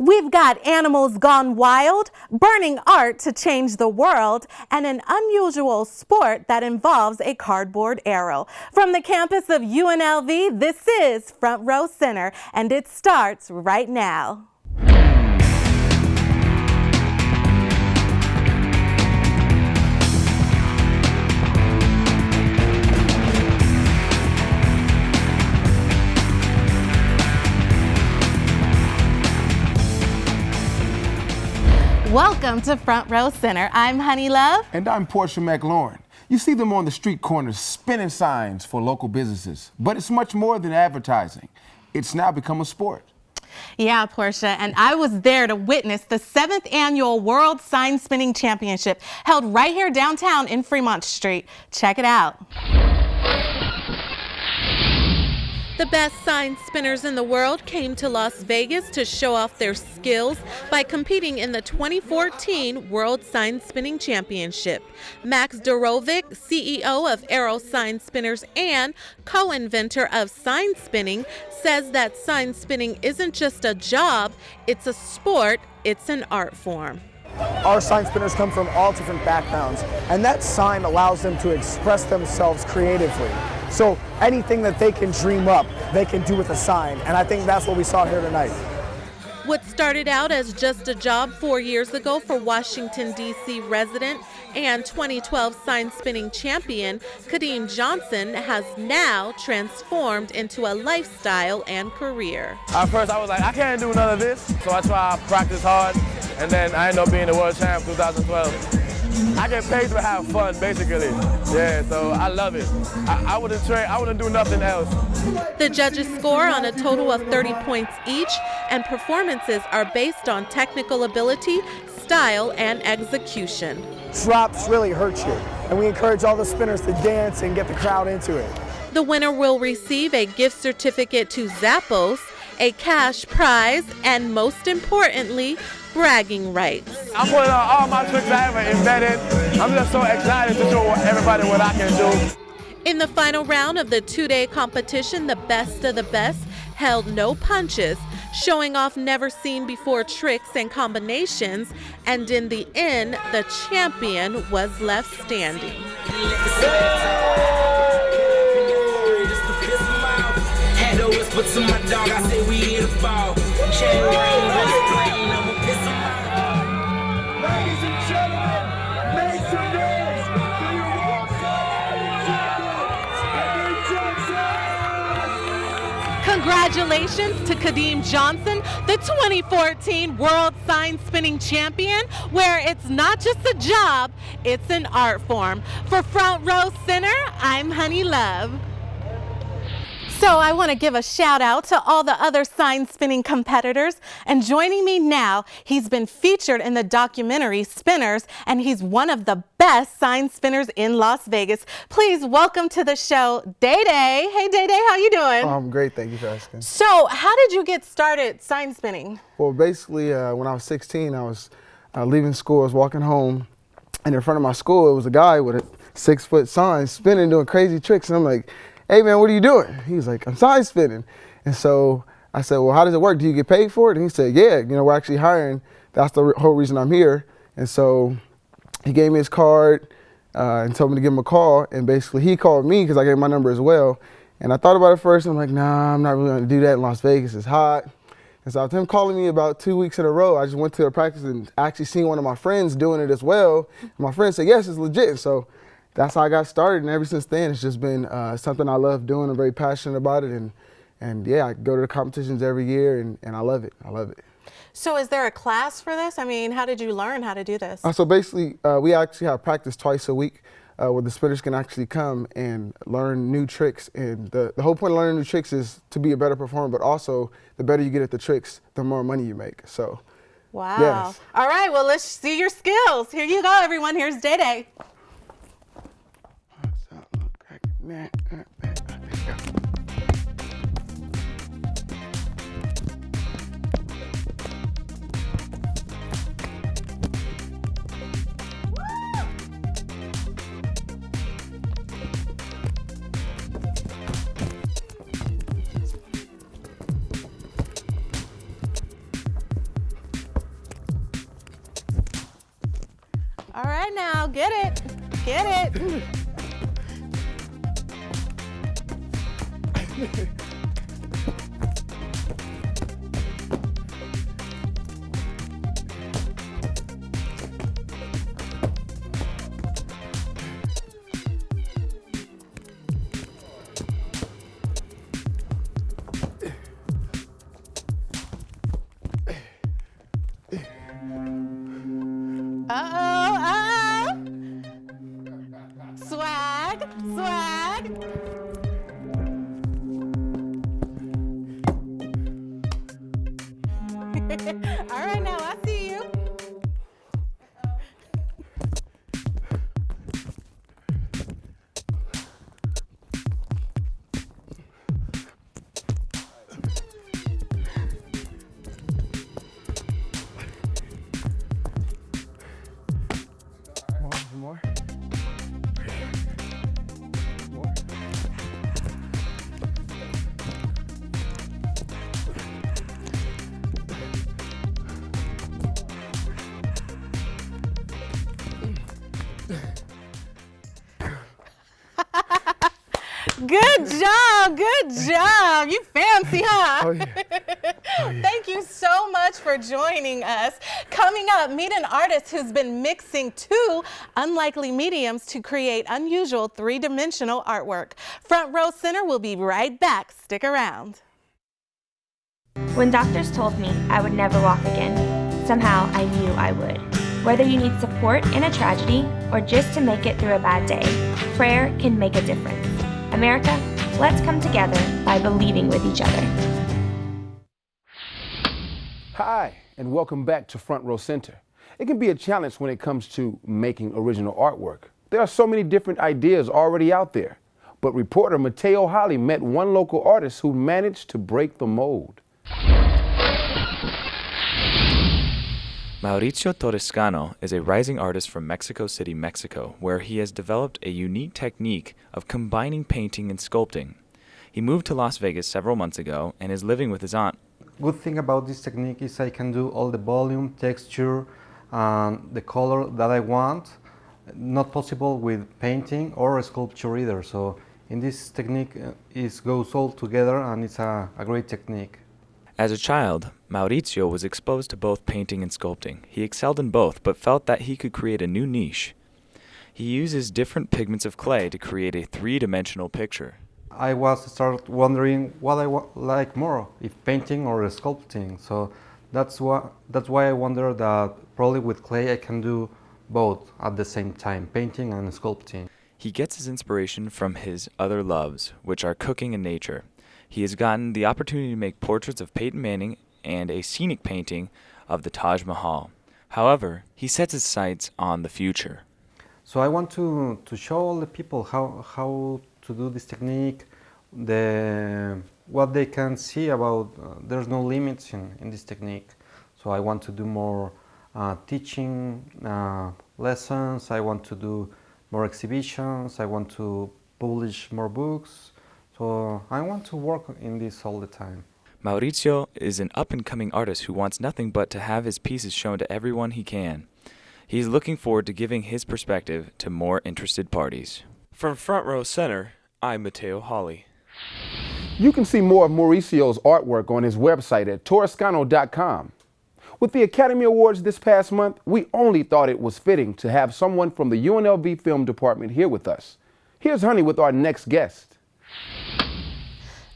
We've got animals gone wild, burning art to change the world, and an unusual sport that involves a cardboard arrow. From the campus of UNLV, this is Front Row Center, and it starts right now. Welcome to Front Row Center. I'm Honey Love. And I'm Portia McLaurin. You see them on the street corners spinning signs for local businesses, but it's much more than advertising. It's now become a sport. Yeah, Portia, and I was there to witness the 7th annual World Sign Spinning Championship held right here downtown in Fremont Street. Check it out. The best sign spinners in the world came to Las Vegas to show off their skills by competing in the 2014 World Sign Spinning Championship. Max Dorovic, CEO of Aero Sign Spinners and co-inventor of sign spinning, says that sign spinning isn't just a job, it's a sport, it's an art form. Our sign spinners come from all different backgrounds, and that sign allows them to express themselves creatively. So anything that they can dream up, they can do with a sign, and I think that's what we saw here tonight. What started out as just a job 4 years ago for Washington, D.C. resident and 2012 sign spinning champion Kadeem Johnson has now transformed into a lifestyle and career. At first I was like, I can't do none of this, so I try to practice hard, and then I ended up being the world champ 2012. I get paid to have fun, basically. Yeah, so I love it. I wouldn't train, I wouldn't do nothing else. The judges score on a total of 30 points each, and performances are based on technical ability, style, and execution. Drops really hurt you, and we encourage all the spinners to dance and get the crowd into it. The winner will receive a gift certificate to Zappos, a cash prize, and most importantly, bragging rights. I'm putting on all my tricks I ever invented. I'm just so excited to show everybody what I can do. In the final round of the two-day competition, the best of the best held no punches, showing off never-seen-before tricks and combinations, and in the end, the champion was left standing. Congratulations to Kadeem Johnson, the 2014 World Sign Spinning Champion, where it's not just a job, it's an art form. For Front Row Center, I'm Honey Love. So I want to give a shout out to all the other sign spinning competitors, and joining me now, he's been featured in the documentary Spinners, and he's one of the best sign spinners in Las Vegas. Please welcome to the show, Day Day. Hey Day Day, how you doing? I'm great, thank you for asking. So how did you get started sign spinning? Well, basically when I was 16, I was leaving school, I was walking home, and in front of my school, it was a guy with a 6-foot sign spinning, doing crazy tricks, and I'm like, hey man, what are you doing? He was like, I'm sign spinning. And so I said, well, how does it work? Do you get paid for it? And he said, yeah, we're actually hiring. That's the whole reason I'm here. And so he gave me his card and told me to give him a call. And basically he called me because I gave him my number as well. And I thought about it first. I'm like, nah, I'm not really gonna do that in Las Vegas. It's hot. And so after him calling me about 2 weeks in a row, I just went to a practice and actually seen one of my friends doing it as well. And my friend said, yes, it's legit. And so that's how I got started, and ever since then, it's just been something I love doing. I'm very passionate about it, and yeah, I go to the competitions every year, and I love it. I love it. So is there a class for this? I mean, how did you learn how to do this? So basically, we actually have practice twice a week where the spinners can actually come and learn new tricks. And the whole point of learning new tricks is to be a better performer, but also the better you get at the tricks, the more money you make. So, wow. Yes. All right, well, let's see your skills. Here you go, everyone. Here's Day Day. All right now, get it. Get it. Uh-oh. Swag, swag. All right, now I see you. More. Good job, good job. You fancy, huh? Oh, yeah. Thank you so much for joining us. Coming up, meet an artist who's been mixing two unlikely mediums to create unusual three-dimensional artwork. Front Row Center will be right back. Stick around. When doctors told me I would never walk again, somehow I knew I would. Whether you need support in a tragedy or just to make it through a bad day, prayer can make a difference. America, let's come together by believing with each other. Hi, and welcome back to Front Row Center. It can be a challenge when it comes to making original artwork. There are so many different ideas already out there. But reporter Mateo Holly met one local artist who managed to break the mold. Mauricio Torrescano is a rising artist from Mexico City, Mexico, where he has developed a unique technique of combining painting and sculpting. He moved to Las Vegas several months ago and is living with his aunt. Good thing about this technique is I can do all the volume, texture, the color that I want. Not possible with painting or sculpture either. So in this technique, it goes all together and it's a great technique. As a child, Mauricio was exposed to both painting and sculpting. He excelled in both, but felt that he could create a new niche. He uses different pigments of clay to create a three-dimensional picture. I start wondering what I like more, if painting or sculpting. So that's why I wonder that probably with clay I can do both at the same time, painting and sculpting. He gets his inspiration from his other loves, which are cooking and nature. He has gotten the opportunity to make portraits of Peyton Manning and a scenic painting of the Taj Mahal. However, he sets his sights on the future. So I want to show all the people how to do this technique, what they can see about, there's no limits in this technique. So I want to do more teaching lessons, I want to do more exhibitions, I want to publish more books. So I want to work in this all the time. Mauricio is an up-and-coming artist who wants nothing but to have his pieces shown to everyone he can. He is looking forward to giving his perspective to more interested parties. From Front Row Center, I'm Mateo Holly. You can see more of Mauricio's artwork on his website at torrescano.com. With the Academy Awards this past month, we only thought it was fitting to have someone from the UNLV Film Department here with us. Here's Honey with our next guest.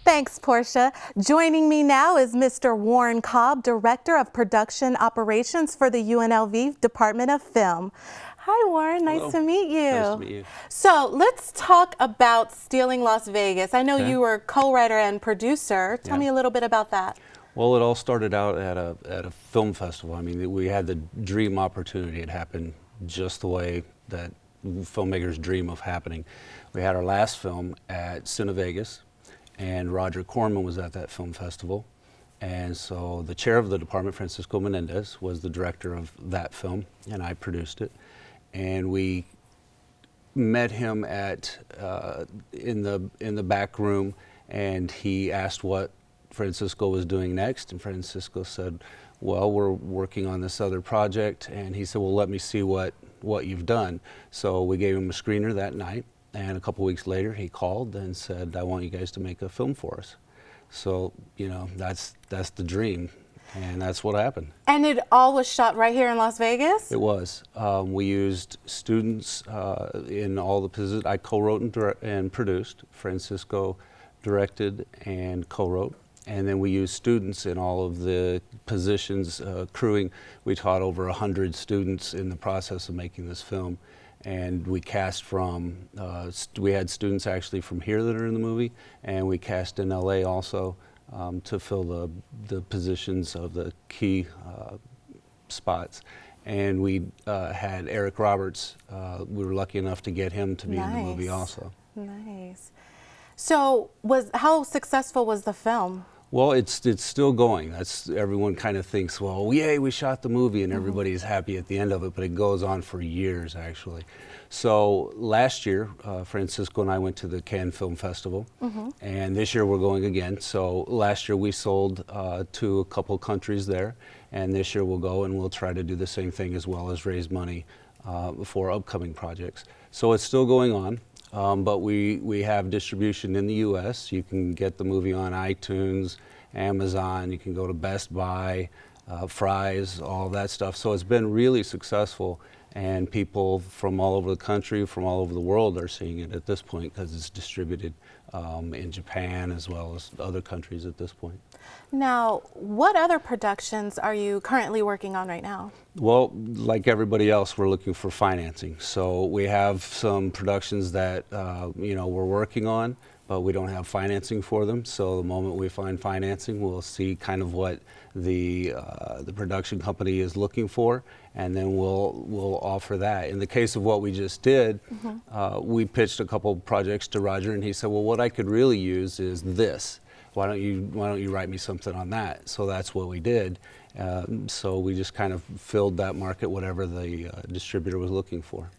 Thanks, Portia. Joining me now is Mr. Warren Cobb, Director of Production Operations for the UNLV Department of Film. Hi, Warren. Hello. Nice to meet you. Nice to meet you. So let's talk about Stealing Las Vegas. I know you were co-writer and producer. Tell me a little bit about that. Well, it all started out at a film festival. I mean, we had the dream opportunity. It happened just the way that filmmakers dream of happening. We had our last film at Cine Vegas, and Roger Corman was at that film festival. And so the chair of the department, Francisco Menendez, was the director of that film, and I produced it. And we met him at in the back room, and he asked what Francisco was doing next, and Francisco said, well, we're working on this other project, and he said, well, let me see what what you've done. So we gave him a screener that night, and a couple weeks later he called and said, I want you guys to make a film for us. So, you know, that's the dream, and that's what happened. And it all was shot right here in Las Vegas? It was. We used students in all the positions. I co-wrote and produced. Francisco directed and co-wrote. And then we used students in all of the positions, crewing. We taught over 100 students in the process of making this film. And we cast from, we had students actually from here that are in the movie, and we cast in LA also to fill the positions of the key spots. And we had Eric Roberts. We were lucky enough to get him to be in the movie also. Nice. So how successful was the film? Well, it's still going. That's, everyone kind of thinks, well, yay, we shot the movie, and everybody's happy at the end of it, but it goes on for years, actually. So last year, Francisco and I went to the Cannes Film Festival, and this year we're going again. So last year we sold to a couple countries there, and this year we'll go and we'll try to do the same thing as well as raise money for upcoming projects. So it's still going on. But we have distribution in the U.S. You can get the movie on iTunes, Amazon, you can go to Best Buy, Fry's, all that stuff. So it's been really successful, and people from all over the country, from all over the world are seeing it at this point because it's distributed in Japan as well as other countries at this point. Now, what other productions are you currently working on right now? Well, like everybody else, we're looking for financing. So we have some productions that you know, we're working on, but we don't have financing for them. So the moment we find financing, we'll see kind of what the production company is looking for, and then we'll offer that. In the case of what we just did, we pitched a couple projects to Roger, and he said, well, what I could really use is this. Why don't you write me something on that? So that's what we did. So we just kind of filled that market, whatever the distributor was looking for.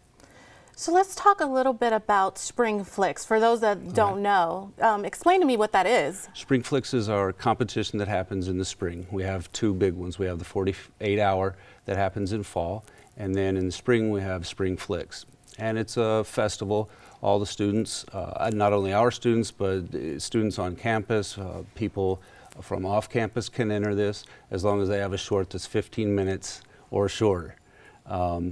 So let's talk a little bit about Spring Flicks. For those that don't know, explain to me what that is. Spring Flicks is our competition that happens in the spring. We have two big ones. We have the 48-hour that happens in fall, and then in the spring we have Spring Flicks. And it's a festival. All the students, not only our students, but students on campus, people from off campus can enter this as long as they have a short that's 15 minutes or shorter.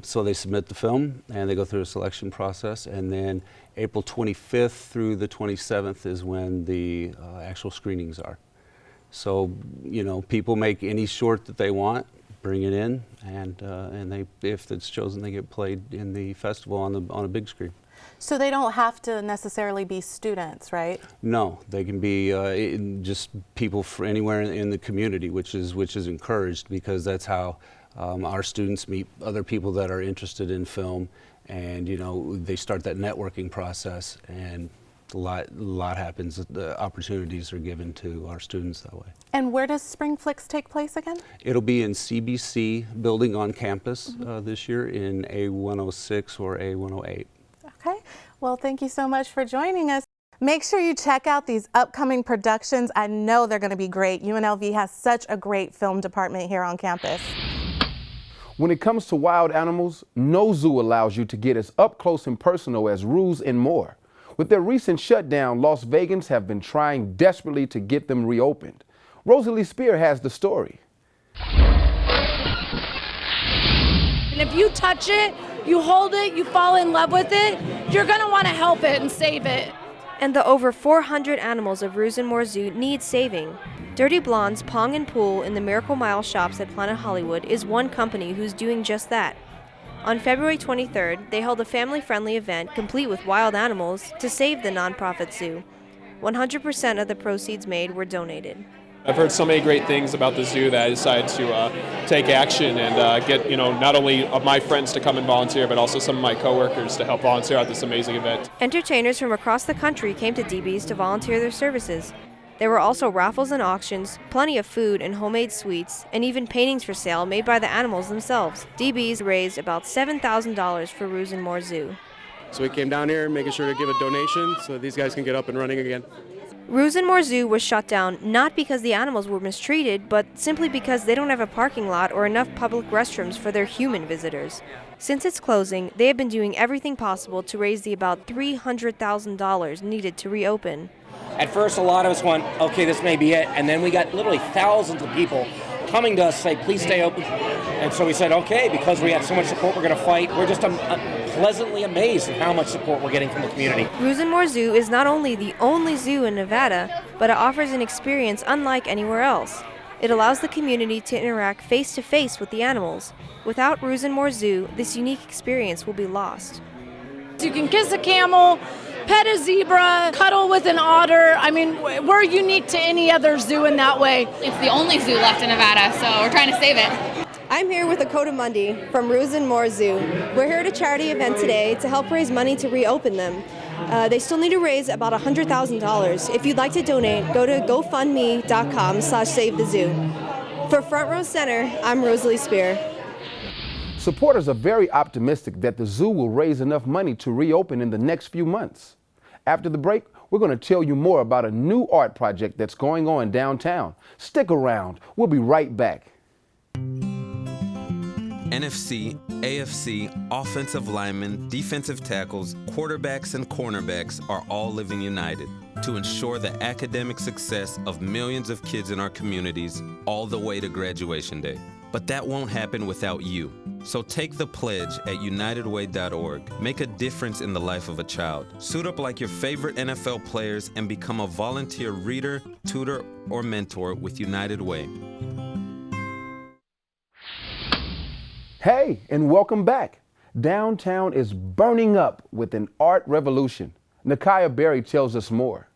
So they submit the film and they go through a selection process, and then April 25th through the 27th is when the actual screenings are. So, you know, people make any short that they want, bring it in, and they, if it's chosen, they get played in the festival on a big screen. So they don't have to necessarily be students, right? No, they can be just people from anywhere in the community, which is encouraged, because that's how our students meet other people that are interested in film, and you know, they start that networking process, and a lot happens. The opportunities are given to our students that way. And where does Spring Flicks take place again? It'll be in CBC building on campus this year in A106 or A108. Okay, well, thank you so much for joining us. Make sure you check out these upcoming productions. I know they're going to be great. UNLV has such a great film department here on campus. When it comes to wild animals, no zoo allows you to get as up close and personal as Rosin More. With their recent shutdown, Las Vegans have been trying desperately to get them reopened. Rosalie Spear has the story. And if you touch it, you hold it, you fall in love with it, you're going to want to help it and save it. And the over 400 animals of Rosin More Zoo need saving. Dirty Blonde's Pong and Pool in the Miracle Mile shops at Planet Hollywood is one company who's doing just that. On February 23rd, they held a family-friendly event complete with wild animals to save the nonprofit zoo. 100% of the proceeds made were donated. I've heard so many great things about the zoo that I decided to take action and get, not only of my friends to come and volunteer, but also some of my coworkers to help volunteer at this amazing event. Entertainers from across the country came to DB's to volunteer their services. There were also raffles and auctions, plenty of food and homemade sweets, and even paintings for sale made by the animals themselves. DB's raised about $7,000 for Rosin More Zoo. So we came down here making sure to give a donation so these guys can get up and running again. Rosin More Zoo was shut down not because the animals were mistreated, but simply because they don't have a parking lot or enough public restrooms for their human visitors. Since its closing, they have been doing everything possible to raise the about $300,000 needed to reopen. At first, a lot of us went, okay, this may be it, and then we got literally thousands of people coming to us say, please stay open. And so we said, okay, because we had so much support, we're going to fight. We're just pleasantly amazed at how much support we're getting from the community. Rosin More Zoo is not only the only zoo in Nevada, but it offers an experience unlike anywhere else. It allows the community to interact face-to-face with the animals. Without Rosin More Zoo, this unique experience will be lost. You can kiss a camel, pet a zebra, cuddle with an otter. I mean, we're unique to any other zoo in that way. It's the only zoo left in Nevada, so we're trying to save it. I'm here with Dakota Mundy from Rosin More Zoo. We're here at a charity event today to help raise money to reopen them. They still need to raise about $100,000. If you'd like to donate, go to gofundme.com/SaveTheZoo. For Front Row Center, I'm Rosalie Spear. Supporters are very optimistic that the zoo will raise enough money to reopen in the next few months. After the break, we're going to tell you more about a new art project that's going on downtown. Stick around. We'll be right back. NFC, AFC, offensive linemen, defensive tackles, quarterbacks, and cornerbacks are all living united to ensure the academic success of millions of kids in our communities all the way to graduation day. But that won't happen without you. So take the pledge at unitedway.org. Make a difference in the life of a child. Suit up like your favorite NFL players and become a volunteer reader, tutor, or mentor with United Way. Hey, and welcome back. Downtown is burning up with an art revolution. Nakiah Berry tells us more.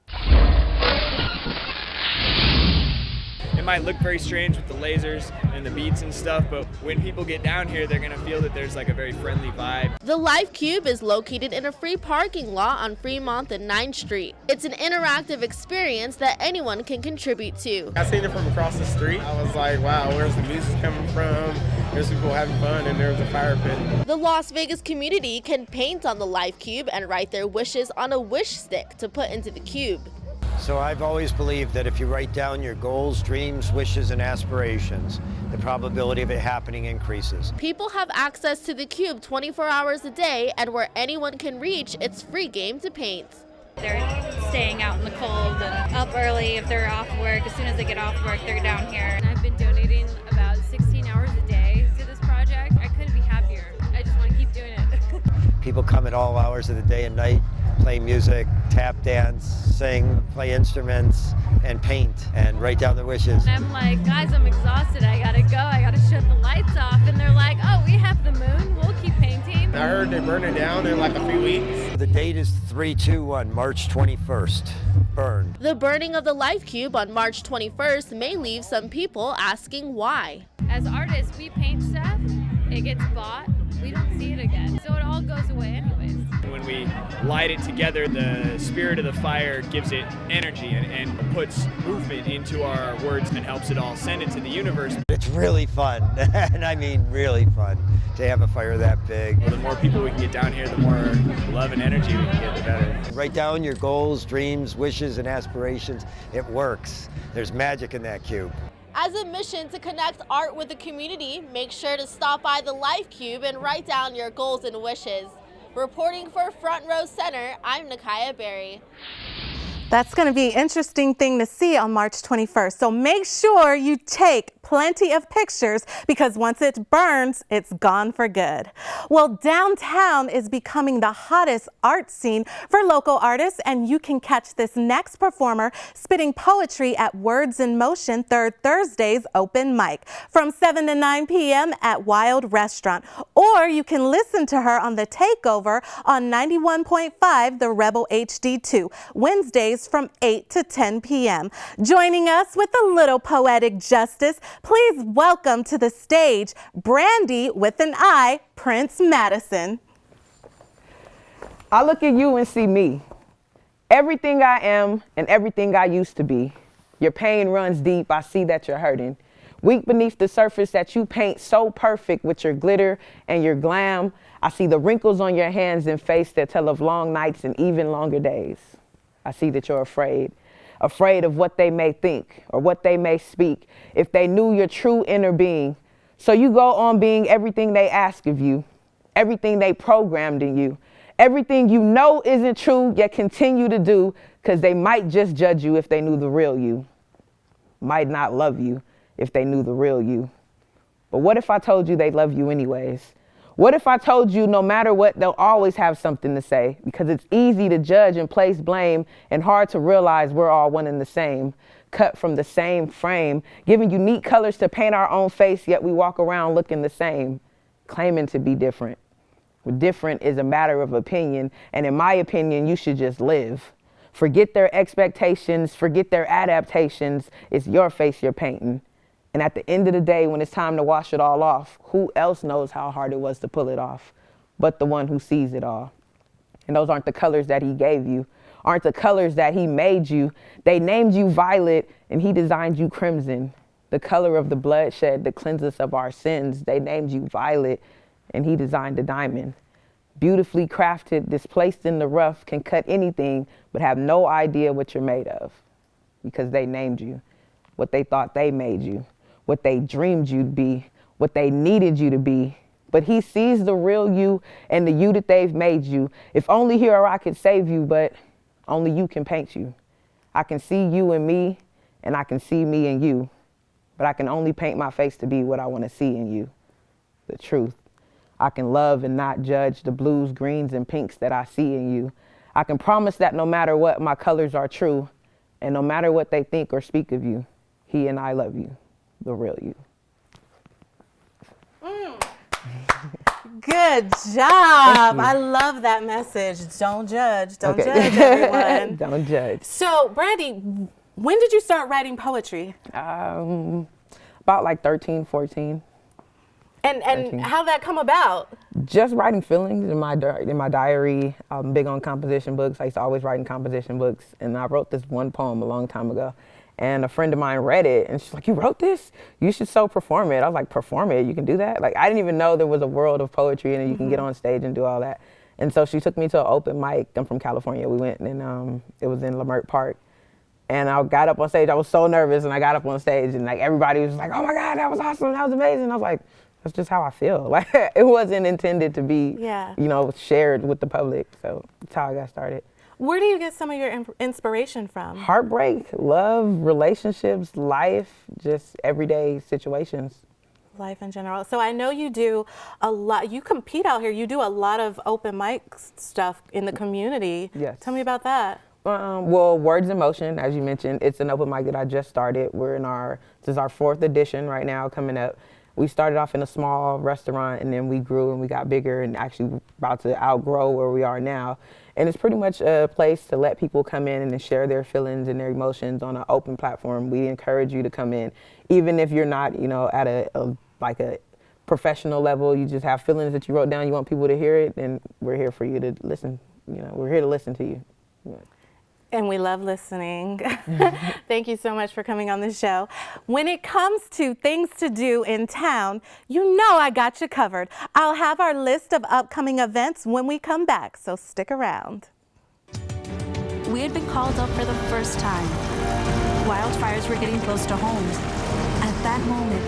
It might look very strange with the lasers and the beats and stuff, but when people get down here, they're going to feel that there's like a very friendly vibe. The Life Cube is located in a free parking lot on Fremont and 9th Street. It's an interactive experience that anyone can contribute to. I seen it from across the street. I was like, wow, where's the music coming from? There's people having fun, and there's a fire pit. The Las Vegas community can paint on the Life Cube and write their wishes on a wish stick to put into the cube. So I've always believed that if you write down your goals, dreams, wishes, and aspirations, the probability of it happening increases. People have access to the cube 24 hours a day, and where anyone can reach, it's free game to paint. They're staying out in the cold and up early if they're off work. As soon as they get off work, they're down here. And I've been donating about 16 hours a day to this project. I couldn't be happier. I just want to keep doing it. People come at all hours of the day and night, play music, tap dance, sing, play instruments, and paint, and write down their wishes. And I'm like, guys, I'm exhausted. I gotta go. I gotta shut the lights off. And they're like, oh, we have the moon. We'll keep painting. I heard they burn it down in like a few weeks. The date is 3/2/1, March 21st. Burn. The burning of the Life Cube on March 21st may leave some people asking why. As artists, we paint stuff. It gets bought. We don't see it again. So it all goes away anyways. When we light it together, the spirit of the fire gives it energy and puts movement into our words and helps it all send it to the universe. It's really fun, and I mean really fun, to have a fire that big. Well, the more people we can get down here, the more love and energy we can get, the better. Write down your goals, dreams, wishes, and aspirations. It works. There's magic in that cube. As a mission to connect art with the community, make sure to stop by the Life Cube and write down your goals and wishes. Reporting for Front Row Center, I'm Nakiah Berry. That's going to be an interesting thing to see on March 21st. So make sure you take plenty of pictures because once it burns, it's gone for good. Well, downtown is becoming the hottest art scene for local artists, and you can catch this next performer spitting poetry at Words in Motion third Thursday's open mic from 7 to 9 p.m. at Wild Restaurant. Or you can listen to her on The Takeover on 91.5 The Rebel HD2, Wednesdays from 8 to 10 p.m. Joining us with a little poetic justice, please welcome to the stage Brandy with an I, Prince Madison. I look at you and see me. Everything I am and everything I used to be. Your pain runs deep, I see that you're hurting. Weak beneath the surface that you paint so perfect with your glitter and your glam. I see the wrinkles on your hands and face that tell of long nights and even longer days. I see that you're afraid afraid of what they may think or what they may speak, if they knew your true inner being. So you go on being everything they ask of you, everything they programmed in you, everything you know isn't true, yet continue to do, because they might just judge you if they knew the real you, might not love you if they knew the real you. But what if I told you they love you anyways? What if I told you no matter what, they'll always have something to say, because it's easy to judge and place blame and hard to realize we're all one and the same, cut from the same frame, given unique colors to paint our own face, yet we walk around looking the same, claiming to be different. Different is a matter of opinion, and in my opinion, you should just live. Forget their expectations, forget their adaptations. It's your face you're painting. And at the end of the day, when it's time to wash it all off, who else knows how hard it was to pull it off but the one who sees it all? And those aren't the colors that he gave you, aren't the colors that he made you. They named you violet and he designed you crimson, the color of the bloodshed that cleanses us of our sins. They named you violet and he designed a diamond. Beautifully crafted, displaced in the rough, can cut anything but have no idea what you're made of, because they named you, what they thought they made you, what they dreamed you'd be, what they needed you to be. But he sees the real you and the you that they've made you. If only here or I could save you, but only you can paint you. I can see you in me, and I can see me in you, but I can only paint my face to be what I want to see in you, the truth. I can love and not judge the blues, greens, and pinks that I see in you. I can promise that no matter what, my colors are true, and no matter what they think or speak of you, he and I love you, the real you. Good job. I love that message. Don't judge. Don't judge, everyone. Don't judge. So, Brandy, when did you start writing poetry? About like 13, 14. And how'd that come about? Just writing feelings in my diary. I'm big on composition books. I used to always write in composition books. And I wrote this one poem a long time ago. And a friend of mine read it, and she's like, "You wrote this? You should so perform it." I was like, "Perform it? You can do that?" Like, I didn't even know there was a world of poetry and you can get on stage and do all that. And so she took me to an open mic. I'm from California. We went, and it was in Leimert Park. And I got up on stage. I was so nervous, and I got up on stage, and like everybody was like, "Oh my God, that was awesome! That was amazing!" I was like, "That's just how I feel." Like, it wasn't intended to be, shared with the public. So that's how I got started. Where do you get some of your inspiration from? Heartbreak, love, relationships, life, just everyday situations. Life in general. So I know you do a lot. You compete out here. You do a lot of open mic stuff in the community. Yes. Tell me about that. Well, Words in Motion, as you mentioned, it's an open mic that I just started. This is our 4th edition right now coming up. We started off in a small restaurant, and then we grew and we got bigger, and actually about to outgrow where we are now. And it's pretty much a place to let people come in and share their feelings and their emotions on an open platform. We encourage you to come in, even if you're not, at a professional level. You just have feelings that you wrote down. You want people to hear it, and we're here for you to listen. We're here to listen to you. Yeah. And we love listening. Thank you so much for coming on the show. When it comes to things to do in town, you know I got you covered. I'll have our list of upcoming events when we come back, so stick around. We had been called up for the first time. Wildfires were getting close to homes. At that moment,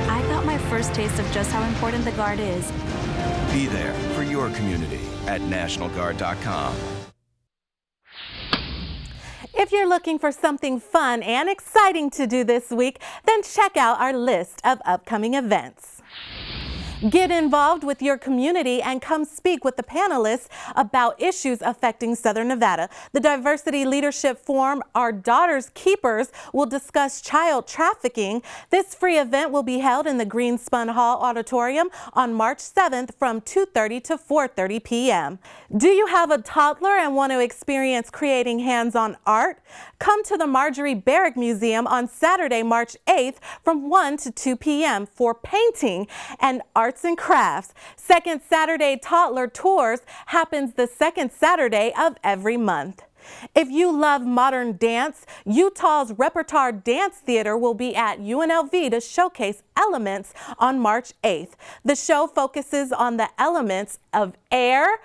I got my first taste of just how important the Guard is. Be there for your community at NationalGuard.com. If you're looking for something fun and exciting to do this week, then check out our list of upcoming events. Get involved with your community and come speak with the panelists about issues affecting Southern Nevada. The Diversity Leadership Forum, Our Daughters Keepers, will discuss child trafficking. This free event will be held in the Greenspun Hall Auditorium on March 7th from 2:30 to 4:30 p.m. Do you have a toddler and want to experience creating hands-on art? Come to the Marjorie Barrick Museum on Saturday, March 8th from 1 to 2 p.m. for painting and arts and crafts. Second Saturday Toddler Tours happens the second Saturday of every month. If you love modern dance, Utah's Repertoire Dance Theater will be at UNLV to showcase Elements on March 8th. The show focuses on the elements of air,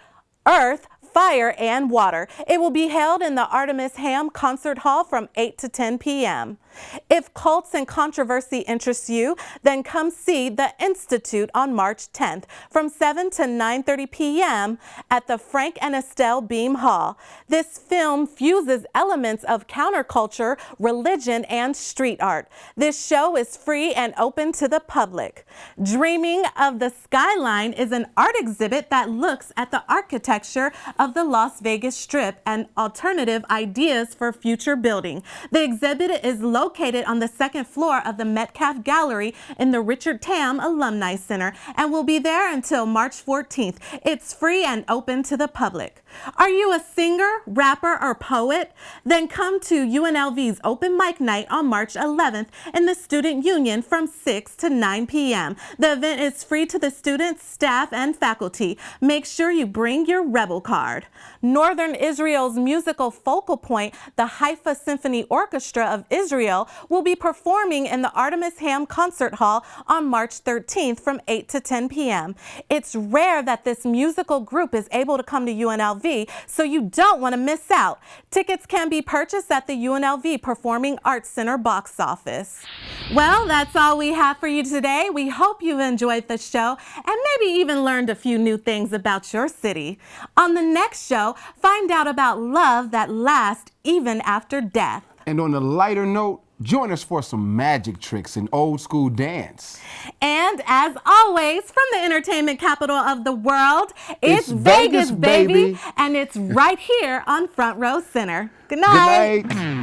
earth, fire, and water. It will be held in the Artemis Ham Concert Hall from 8 to 10 p.m. If cults and controversy interest you, then come see The Institute on March 10th from 7 to 9:30 p.m. at the Frank and Estelle Beam Hall. This film fuses elements of counterculture, religion, and street art. This show is free and open to the public. Dreaming of the Skyline is an art exhibit that looks at the architecture of the Las Vegas Strip and alternative ideas for future building. The exhibit is located on the second floor of the Metcalf Gallery in the Richard Tam Alumni Center and will be there until March 14th. It's free and open to the public. Are you a singer, rapper, or poet? Then come to UNLV's Open Mic Night on March 11th in the Student Union from 6 to 9 p.m. The event is free to the students, staff, and faculty. Make sure you bring your Rebel card. Northern Israel's musical focal point, the Haifa Symphony Orchestra of Israel, will be performing in the Artemis Ham Concert Hall on March 13th from 8 to 10 p.m. It's rare that this musical group is able to come to UNLV, so you don't want to miss out. Tickets can be purchased at the UNLV Performing Arts Center box office. Well, that's all we have for you today. We hope you enjoyed the show and maybe even learned a few new things about your city. On the next show, find out about love that lasts even after death. And on a lighter note, join us for some magic tricks and old school dance. And as always, from the entertainment capital of the world, it's Vegas, baby. And it's right here on Front Row Center. Good night. Good night.